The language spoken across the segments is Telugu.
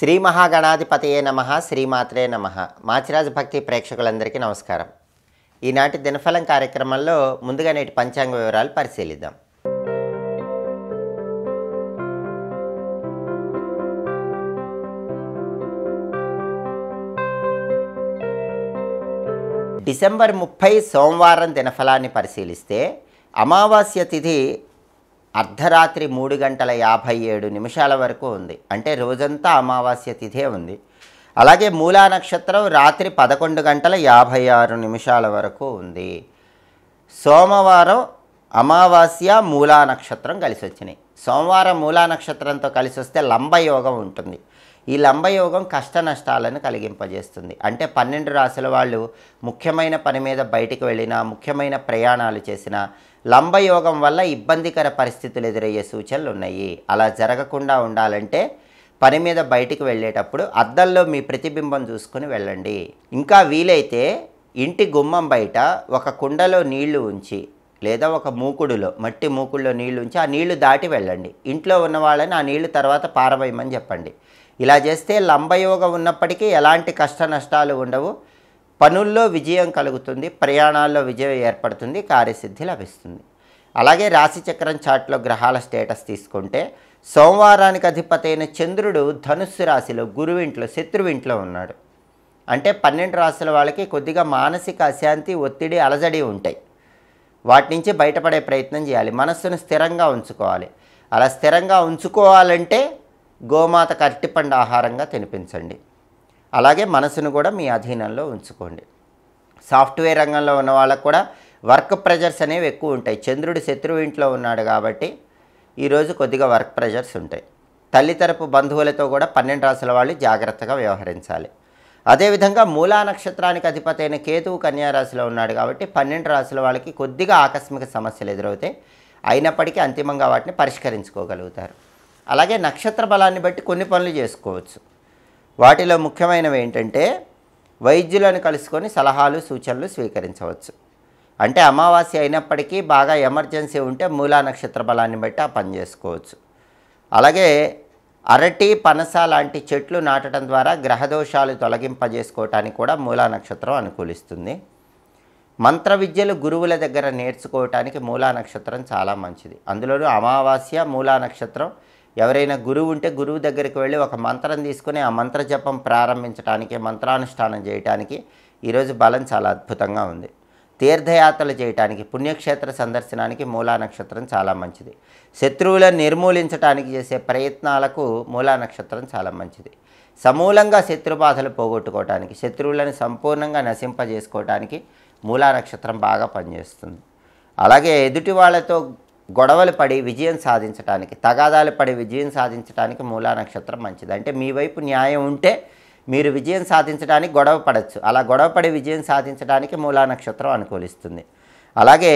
శ్రీ మహాగణాధిపతయే నమః, శ్రీమాత్రే నమః. మాచిరాజు భక్తి ప్రేక్షకులందరికీ నమస్కారం. ఈనాటి దినఫలం కార్యక్రమంలో ముందుగా నేటి పంచాంగ వివరాలు పరిశీలిద్దాం. డిసెంబర్ 30 సోమవారం దినఫలాన్ని పరిశీలిస్తే అమావాస్య తిథి అర్ధరాత్రి 3:57 వరకు ఉంది. అంటే రోజంతా అమావాస్య తిథే ఉంది. అలాగే మూలా నక్షత్రం రాత్రి 11:56 వరకు ఉంది. సోమవారం అమావాస్య మూలా నక్షత్రం కలిసి వచ్చినాయి. సోమవారం మూలా నక్షత్రంతో కలిసి వస్తే లంబయోగం ఉంటుంది. ఈ లంబయోగం కష్ట నష్టాలను కలిగింపజేస్తుంది. అంటే 12 రాశుల వాళ్ళు ముఖ్యమైన పని మీద బయటికి వెళ్ళినా, ముఖ్యమైన ప్రయాణాలు చేసినా లంబయోగం వల్ల ఇబ్బందికర పరిస్థితులు ఎదురయ్యే సూచనలు ఉన్నాయి. అలా జరగకుండా ఉండాలంటే పని మీద బయటికి వెళ్ళేటప్పుడు అద్దంలో మీ ప్రతిబింబం చూసుకుని వెళ్ళండి. ఇంకా వీలైతే ఇంటి గుమ్మం బయట ఒక కుండలో నీళ్లు ఉంచి, లేదా ఒక మూకుడులో మట్టి మూకుడులో నీళ్లు ఉంచి ఆ నీళ్లు దాటి వెళ్ళండి. ఇంట్లో ఉన్న వాళ్ళని ఆ నీళ్లు తర్వాత పారవేయమని చెప్పండి. ఇలా చేస్తే లంబయోగం ఉన్నప్పటికీ ఎలాంటి కష్ట నష్టాలు ఉండవు. పనుల్లో విజయం కలుగుతుంది, ప్రయాణాల్లో విజయం ఏర్పడుతుంది, కార్యసిద్ధి లభిస్తుంది. అలాగే రాశిచక్రం చార్ట్లో గ్రహాల స్టేటస్ తీసుకుంటే సోమవారానికి అధిపతి అయిన చంద్రుడు ధనుస్సు రాశిలో గురువింట్లో శత్రువింట్లో ఉన్నాడు. అంటే 12 రాశుల వాళ్ళకి కొద్దిగా మానసిక అశాంతి, ఒత్తిడి, అలజడి ఉంటాయి. వాటి నుంచి బయటపడే ప్రయత్నం చేయాలి. మనస్సును స్థిరంగా ఉంచుకోవాలి. అలా స్థిరంగా ఉంచుకోవాలంటే గోమాతకు అరటిపండు ఆహారంగా తినిపించండి. అలాగే మనసును కూడా మీ అధీనంలో ఉంచుకోండి. సాఫ్ట్వేర్ రంగంలో ఉన్న వాళ్ళకు కూడా వర్క్ ప్రెజర్స్ అనేవి ఎక్కువ ఉంటాయి. చంద్రుడు శత్రువు ఇంట్లో ఉన్నాడు కాబట్టి ఈరోజు కొద్దిగా వర్క్ ప్రెజర్స్ ఉంటాయి. తల్లి తరపు బంధువులతో కూడా 12 రాశుల వాళ్ళు జాగ్రత్తగా వ్యవహరించాలి. అదేవిధంగా మూలా నక్షత్రానికి అధిపతి అయిన కేతువు కన్యారాశిలో ఉన్నాడు కాబట్టి 12 రాశుల వాళ్ళకి కొద్దిగా ఆకస్మిక సమస్యలు ఎదురవుతాయి. అయినప్పటికీ అంతిమంగా వాటిని పరిష్కరించుకోగలుగుతారు. అలాగే నక్షత్ర బలాన్ని బట్టి కొన్ని పనులు చేసుకోవచ్చు. వాటిలో ముఖ్యమైనవి ఏంటంటే వైద్యులను కలుసుకొని సలహాలు, సూచనలు స్వీకరించవచ్చు. అంటే అమావాస్య అయినప్పటికీ బాగా ఎమర్జెన్సీ ఉంటే మూలా నక్షత్ర బలాన్ని బట్టి ఆ పని చేసుకోవచ్చు. అలాగే అరటి, పనస లాంటి చెట్లు నాటడం ద్వారా గ్రహదోషాలు తొలగింపజేసుకోవటానికి కూడా మూలా నక్షత్రం అనుకూలిస్తుంది. మంత్ర విద్యలు గురువుల దగ్గర నేర్చుకోవటానికి మూలా నక్షత్రం చాలా మంచిది. అందులోనూ అమావాస్య, మూలా నక్షత్రం ఎవరైనా గురువు ఉంటే గురువు దగ్గరికి వెళ్ళి ఒక మంత్రం తీసుకుని ఆ మంత్ర జపం ప్రారంభించడానికి, మంత్రానుష్ఠానం చేయడానికి ఈరోజు బలం చాలా అద్భుతంగా ఉంది. తీర్థయాత్రలు చేయటానికి, పుణ్యక్షేత్ర సందర్శనానికి మూలా నక్షత్రం చాలా మంచిది. శత్రువులను నిర్మూలించడానికి చేసే ప్రయత్నాలకు మూలా నక్షత్రం చాలా మంచిది. సమూలంగా శత్రుబాధలు పోగొట్టుకోవటానికి, శత్రువులను సంపూర్ణంగా నశింపజేసుకోవటానికి మూలా నక్షత్రం బాగా పనిచేస్తుంది. అలాగే ఎదుటి వాళ్ళతో గొడవలు పడి విజయం సాధించడానికి, తగాదాలు పడి విజయం సాధించడానికి మూలా నక్షత్రం మంచిది. అంటే మీ వైపు న్యాయం ఉంటే మీరు విజయం సాధించడానికి గొడవ పడవచ్చు. అలా గొడవపడి విజయం సాధించడానికి మూలా నక్షత్రం అనుకూలిస్తుంది. అలాగే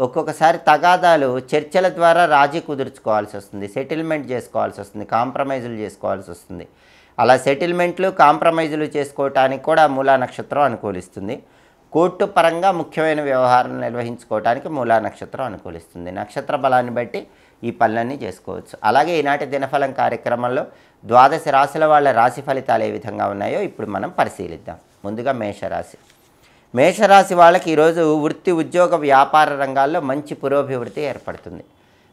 ఒక్కొక్కసారి తగాదాలు చర్చల ద్వారా రాజీ కుదుర్చుకోవాల్సి వస్తుంది, సెటిల్మెంట్ చేసుకోవాల్సి వస్తుంది, కాంప్రమైజులు చేసుకోవాల్సి వస్తుంది. అలా సెటిల్మెంట్లు, కాంప్రమైజులు చేసుకోవటానికి కూడా మూలా నక్షత్రం అనుకూలిస్తుంది. కోర్టు పరంగా ముఖ్యమైన వ్యవహారాలను నిర్వహించుకోవడానికి మూలా నక్షత్రం అనుకూలిస్తుంది. నక్షత్ర బలాన్ని బట్టి ఈ పనులన్నీ చేసుకోవచ్చు. అలాగే ఈనాటి దినఫలం కార్యక్రమంలో 12 రాశుల వాళ్ళ రాశి ఫలితాలు ఏ విధంగా ఉన్నాయో ఇప్పుడు మనం పరిశీలిద్దాం. ముందుగా మేషరాశి. మేషరాశి వాళ్ళకి ఈరోజు వృత్తి, ఉద్యోగ, వ్యాపార రంగాల్లో మంచి పురోభివృద్ధి ఏర్పడుతుంది.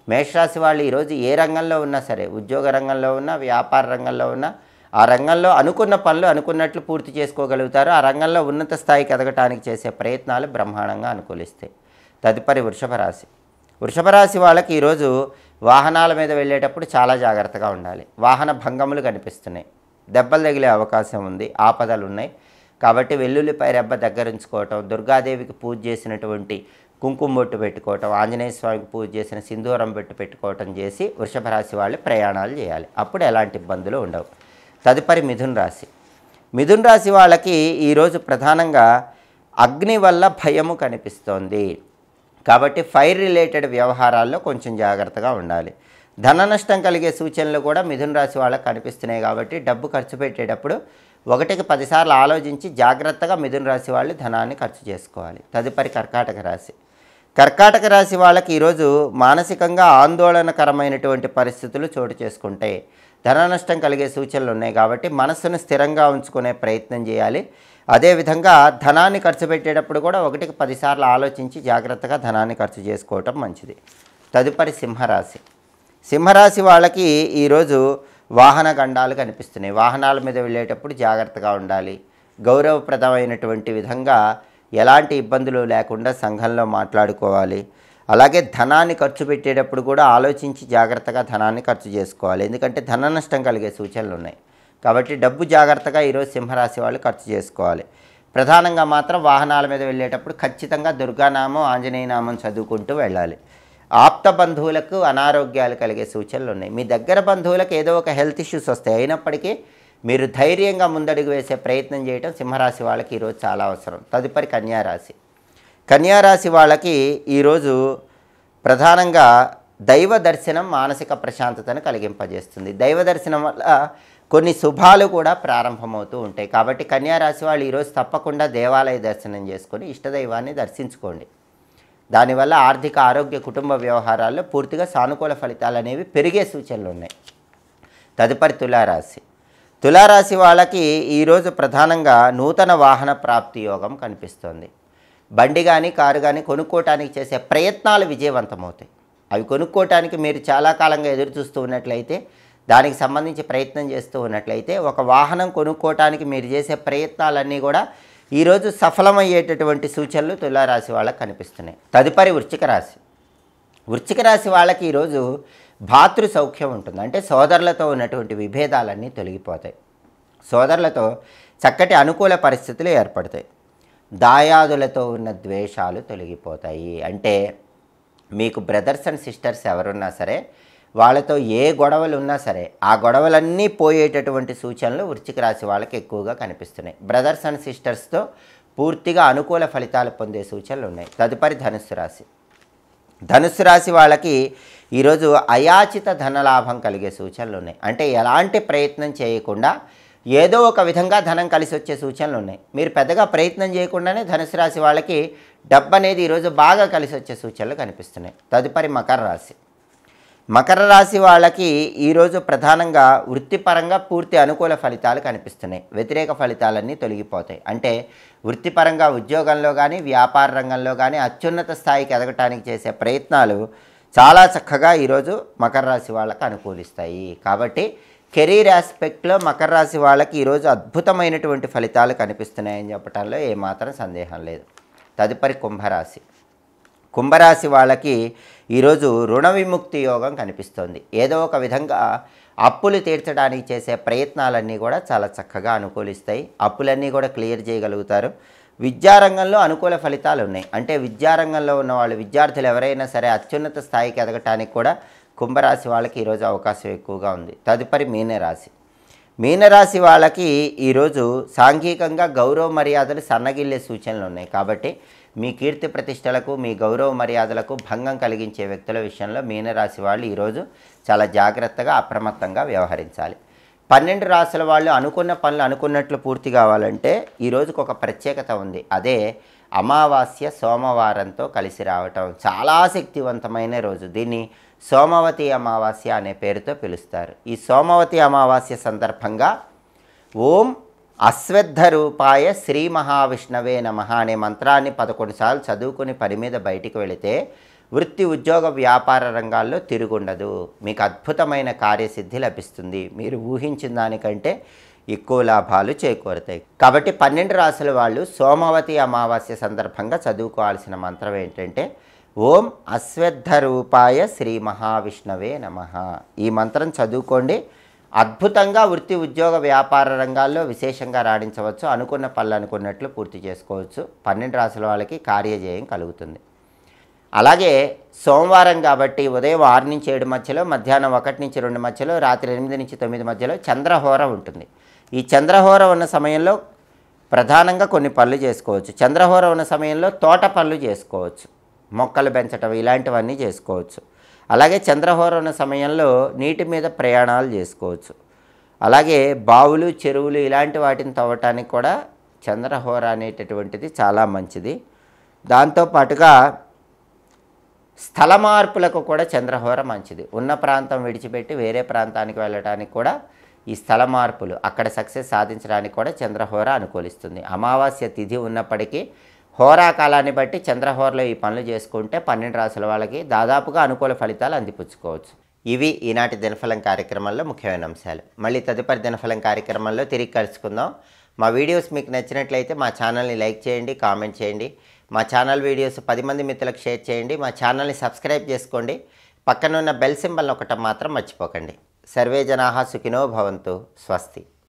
మేషరాశి వాళ్ళు ఈరోజు ఏ రంగంలో ఉన్నా సరే, ఉద్యోగ రంగంలో ఉన్నా, వ్యాపార రంగంలో ఉన్నా, ఆ రంగంలో అనుకున్న పనులు అనుకున్నట్లు పూర్తి చేసుకోగలుగుతారు. ఆ రంగంలో ఉన్నత స్థాయికి ఎదగటానికి చేసే ప్రయత్నాలు బ్రహ్మాండంగా అనుకూలిస్తాయి. తదుపరి వృషభ రాశి. వృషభ రాశి వాళ్ళకి ఈరోజు వాహనాల మీద వెళ్ళేటప్పుడు చాలా జాగ్రత్తగా ఉండాలి. వాహన భంగములు కనిపిస్తున్నాయి, దెబ్బలు తగిలే అవకాశం ఉంది, ఆపదలు ఉన్నాయి. కాబట్టి వెల్లుల్లిపై రెబ్బ దగ్గర ఉంచుకోవటం, దుర్గాదేవికి పూజ చేసినటువంటి కుంకుమ బొట్టు పెట్టుకోవటం, ఆంజనేయ స్వామికి పూజ చేసిన సింధూరం పెట్టుకోవటం చేసి వృషభ రాశి వాళ్ళు ప్రయాణాలు చేయాలి. అప్పుడు ఎలాంటి ఇబ్బందులు ఉండవు. తదుపరి మిథున రాశి. మిథున రాశి వాళ్ళకి ఈరోజు ప్రధానంగా అగ్ని వల్ల భయము కనిపిస్తోంది. కాబట్టి ఫైర్ రిలేటెడ్ వ్యవహారాల్లో కొంచెం జాగ్రత్తగా ఉండాలి. ధన నష్టం కలిగే సూచనలు కూడా మిథున రాశి వాళ్ళకి కనిపిస్తున్నాయి. కాబట్టి డబ్బు ఖర్చు పెట్టేటప్పుడు 1కి 10 సార్లు ఆలోచించి జాగ్రత్తగా మిథున రాశి వాళ్ళు ధనాన్ని ఖర్చు చేసుకోవాలి. తదుపరి కర్కాటక రాశి. కర్కాటక రాశి వాళ్ళకి ఈరోజు మానసికంగా ఆందోళనకరమైనటువంటి పరిస్థితులు చోటు చేసుకుంటాయి. ధన నష్టం కలిగే సూచనలు ఉన్నాయి కాబట్టి మనస్సును స్థిరంగా ఉంచుకునే ప్రయత్నం చేయాలి. అదేవిధంగా ధనాన్ని ఖర్చు పెట్టేటప్పుడు కూడా 1కి 10 సార్లు ఆలోచించి జాగ్రత్తగా ధనాన్ని ఖర్చు చేసుకోవటం మంచిది. తదుపరి సింహరాశి. సింహరాశి వాళ్ళకి ఈరోజు వాహన గండాలు కనిపిస్తున్నాయి. వాహనాల మీద వెళ్ళేటప్పుడు జాగ్రత్తగా ఉండాలి. గౌరవప్రదమైనటువంటి విధంగా ఎలాంటి ఇబ్బందులు లేకుండా సంఘంలో మాట్లాడుకోవాలి. అలాగే ధనాన్ని ఖర్చు పెట్టేటప్పుడు కూడా ఆలోచించి జాగ్రత్తగా ధనాన్ని ఖర్చు చేసుకోవాలి. ఎందుకంటే ధన నష్టం కలిగే సూచనలు ఉన్నాయి కాబట్టి డబ్బు జాగ్రత్తగా ఈరోజు సింహరాశి వాళ్ళు ఖర్చు చేసుకోవాలి. ప్రధానంగా మాత్రం వాహనాల మీద వెళ్ళేటప్పుడు ఖచ్చితంగా దుర్గానామం, ఆంజనేయనామం చదువుకుంటూ వెళ్ళాలి. ఆప్త బంధువులకు అనారోగ్యాలు కలిగే సూచనలు ఉన్నాయి. మీ దగ్గర బంధువులకు ఏదో ఒక హెల్త్ ఇష్యూస్ వస్తాయి. అయినప్పటికీ మీరు ధైర్యంగా ముందడుగు వేసే ప్రయత్నం చేయడం సింహరాశి వాళ్ళకి ఈరోజు చాలా అవసరం. తదుపరి కన్యారాశి. కన్యారాశి వాళ్ళకి ఈరోజు ప్రధానంగా దైవ దర్శనం మానసిక ప్రశాంతతను కలిగింపజేస్తుంది. దైవ దర్శనం వల్ల కొన్ని శుభాలు కూడా ప్రారంభమవుతూ ఉంటాయి. కాబట్టి కన్యారాశి వాళ్ళు ఈరోజు తప్పకుండా దేవాలయ దర్శనం చేసుకొని ఇష్టదైవాన్ని దర్శించుకోండి. దానివల్ల ఆర్థిక, ఆరోగ్య, కుటుంబ వ్యవహారాల్లో పూర్తిగా సానుకూల ఫలితాలు అనేవి పెరిగే సూచనలు ఉన్నాయి. తదుపరి తులారాశి. తులారాశి వాళ్ళకి ఈరోజు ప్రధానంగా నూతన వాహన ప్రాప్తి యోగం కనిపిస్తుంది. బండి కానీ కారు కానీ కొనుక్కోవటానికి చేసే ప్రయత్నాలు విజయవంతమవుతాయి. అవి కొనుక్కోవటానికి మీరు చాలా కాలంగా ఎదురు చూస్తూ ఉన్నట్లయితే, దానికి సంబంధించి ప్రయత్నం చేస్తూ ఉన్నట్లయితే, ఒక వాహనం కొనుక్కోవటానికి మీరు చేసే ప్రయత్నాలన్నీ కూడా ఈరోజు సఫలమయ్యేటటువంటి సూచనలు తులారాశి వాళ్ళకి కనిపిస్తున్నాయి. తదుపరి వృశ్చిక రాశి. వృశ్చిక రాశి వాళ్ళకి ఈరోజు భాతృ సౌఖ్యం ఉంటుంది. అంటే సోదరులతో ఉన్నటువంటి విభేదాలన్నీ తొలగిపోతాయి. సోదరులతో చక్కటి అనుకూల పరిస్థితులు ఏర్పడతాయి. దాయాదులతో ఉన్న ద్వేషాలు తొలగిపోతాయి. అంటే మీకు బ్రదర్స్ అండ్ సిస్టర్స్ ఎవరున్నా సరే, వాళ్ళతో ఏ గొడవలు ఉన్నా సరే ఆ గొడవలన్నీ పోయేటటువంటి సూచనలు వృశ్చిక రాశి వాళ్ళకి ఎక్కువగా కనిపిస్తున్నాయి. బ్రదర్స్ అండ్ సిస్టర్స్తో పూర్తిగా అనుకూల ఫలితాలు పొందే సూచనలు ఉన్నాయి. తదుపరి ధనుస్సు రాశి. ధనుస్సు రాశి వాళ్ళకి ఈరోజు అయాచిత ధనలాభం కలిగే సూచనలు ఉన్నాయి. అంటే ఎలాంటి ప్రయత్నం చేయకుండా ఏదో ఒక విధంగా ధనం కలిసి వచ్చే సూచనలు ఉన్నాయి. మీరు పెద్దగా ప్రయత్నం చేయకుండానే ధనుసు రాశి వాళ్ళకి డబ్బు అనేది ఈరోజు బాగా కలిసి వచ్చే సూచనలు కనిపిస్తున్నాయి. తదుపరి మకర రాశి. మకర రాశి వాళ్ళకి ఈరోజు ప్రధానంగా వృత్తిపరంగా పూర్తి అనుకూల ఫలితాలు కనిపిస్తున్నాయి. వ్యతిరేక ఫలితాలన్నీ తొలగిపోతాయి. అంటే వృత్తిపరంగా ఉద్యోగంలో కానీ వ్యాపార రంగంలో కానీ అత్యున్నత స్థాయికి ఎదగటానికి చేసే ప్రయత్నాలు చాలా చక్కగా ఈరోజు మకర రాశి వాళ్ళకి అనుకూలిస్తాయి. కాబట్టి కెరీర్ ఆస్పెక్ట్లో మకర రాశి వాళ్ళకి ఈరోజు అద్భుతమైనటువంటి ఫలితాలు కనిపిస్తున్నాయని చెప్పడంలో ఏమాత్రం సందేహం లేదు. తదుపరి కుంభరాశి. కుంభరాశి వాళ్ళకి ఈరోజు రుణ విముక్తి యోగం కనిపిస్తోంది. ఏదో ఒక విధంగా అప్పులు తీర్చడానికి చేసే ప్రయత్నాలన్నీ కూడా చాలా చక్కగా అనుకూలిస్తాయి. అప్పులన్నీ కూడా క్లియర్ చేయగలుగుతారు. విద్యారంగంలో అనుకూల ఫలితాలు ఉన్నాయి. అంటే విద్యారంగంలో ఉన్న వాళ్ళు, విద్యార్థులు ఎవరైనా సరే అత్యున్నత స్థాయికి ఎదగటానికి కూడా కుంభరాశి వాళ్ళకి ఈరోజు అవకాశం ఎక్కువగా ఉంది. తదుపరి మీనరాశి. మీనరాశి వాళ్ళకి ఈరోజు సాంఘికంగా గౌరవ మర్యాదలు సన్నగిల్లే సూచనలు ఉన్నాయి. కాబట్టి మీ కీర్తి ప్రతిష్టలకు, మీ గౌరవ మర్యాదలకు భంగం కలిగించే వ్యక్తుల విషయంలో మీనరాశి వాళ్ళు ఈరోజు చాలా జాగ్రత్తగా, అప్రమత్తంగా వ్యవహరించాలి. 12 రాశుల వాళ్ళు అనుకున్న పనులు అనుకున్నట్లు పూర్తి కావాలంటే ఈరోజుకు ఒక ప్రత్యేకత ఉంది. అదే అమావాస్య సోమవారంతో కలిసి రావటం. చాలా శక్తివంతమైన రోజు. దీన్ని సోమవతి అమావాస్య అనే పేరుతో పిలుస్తారు. ఈ సోమవతి అమావాస్య సందర్భంగా ఓం అశ్వత్థ రూపాయ శ్రీ మహావిష్ణవే నమః అనే మంత్రాన్ని 11 సార్లు చదువుకుని పని మీద బయటికి వెళితే వృత్తి, ఉద్యోగ, వ్యాపార రంగాల్లో తిరుగుండదు. మీకు అద్భుతమైన కార్యసిద్ధి లభిస్తుంది. మీరు ఊహించిన దానికంటే ఎక్కువ లాభాలు చేకూరుతాయి. కాబట్టి 12 రాశుల వాళ్ళు సోమవతి అమావాస్య సందర్భంగా చదువుకోవాల్సిన మంత్రం ఏంటంటే ఓం అశ్వత్థ రూపాయ శ్రీ మహావిష్ణవే నమః. ఈ మంత్రం చదువుకోండి. అద్భుతంగా వృత్తి, ఉద్యోగ, వ్యాపార రంగాల్లో విశేషంగా రాణించవచ్చు. అనుకున్న పనులు అనుకున్నట్లు పూర్తి చేసుకోవచ్చు. 12 రాశుల వాళ్ళకి కార్యజయం కలుగుతుంది. అలాగే సోమవారం కాబట్టి ఉదయం 6 నుంచి 7 మధ్యలో, మధ్యాహ్నం 1 నుంచి 2 మధ్యలో, రాత్రి 8 నుంచి 9 మధ్యలో చంద్రహోర ఉంటుంది. ఈ చంద్రహోర ఉన్న సమయంలో ప్రధానంగా కొన్ని పనులు చేసుకోవచ్చు. చంద్రహోర ఉన్న సమయంలో తోట పనులు చేసుకోవచ్చు. మొక్కలు పెంచడం ఇలాంటివన్నీ చేసుకోవచ్చు. అలాగే చంద్రహోర ఉన్న సమయంలో నీటి మీద ప్రయాణాలు చేసుకోవచ్చు. అలాగే బావులు, చెరువులు ఇలాంటి వాటిని తవ్వటానికి కూడా చంద్రహోర అనేటటువంటిది చాలా మంచిది. దాంతోపాటుగా స్థల మార్పులకు కూడా చంద్రహోర మంచిది. ఉన్న ప్రాంతం విడిచిపెట్టి వేరే ప్రాంతానికి వెళ్ళడానికి కూడా ఈ స్థల మార్పులు అక్కడ సక్సెస్ సాధించడానికి కూడా చంద్రహోర అనుకూలిస్తుంది. అమావాస్య తిథి ఉన్నప్పటికీ హోరా కాలాన్ని బట్టి చంద్రహోరలో ఈ పనులు చేసుకుంటే 12 రాసుల వాళ్ళకి దాదాపుగా అనుకూల ఫలితాలు అందిపుచ్చుకోవచ్చు. ఇవి ఈనాటి దినఫలం కార్యక్రమంలో ముఖ్యమైన అంశాలు. మళ్ళీ తదుపరి దినఫలం కార్యక్రమంలో తిరిగి కలుసుకుందాం. మా వీడియోస్ మీకు నచ్చినట్లయితే మా ఛానల్ని లైక్ చేయండి, కామెంట్ చేయండి. మా ఛానల్ వీడియోస్ 10 మంది మిత్రులకు షేర్ చేయండి. మా ఛానల్ని సబ్స్క్రైబ్ చేసుకోండి. పక్కనున్న బెల్ సింబల్ నొక్కటం మాత్రం మర్చిపోకండి. సర్వే జనాః సుఖినో భవంతు. స్వస్తి.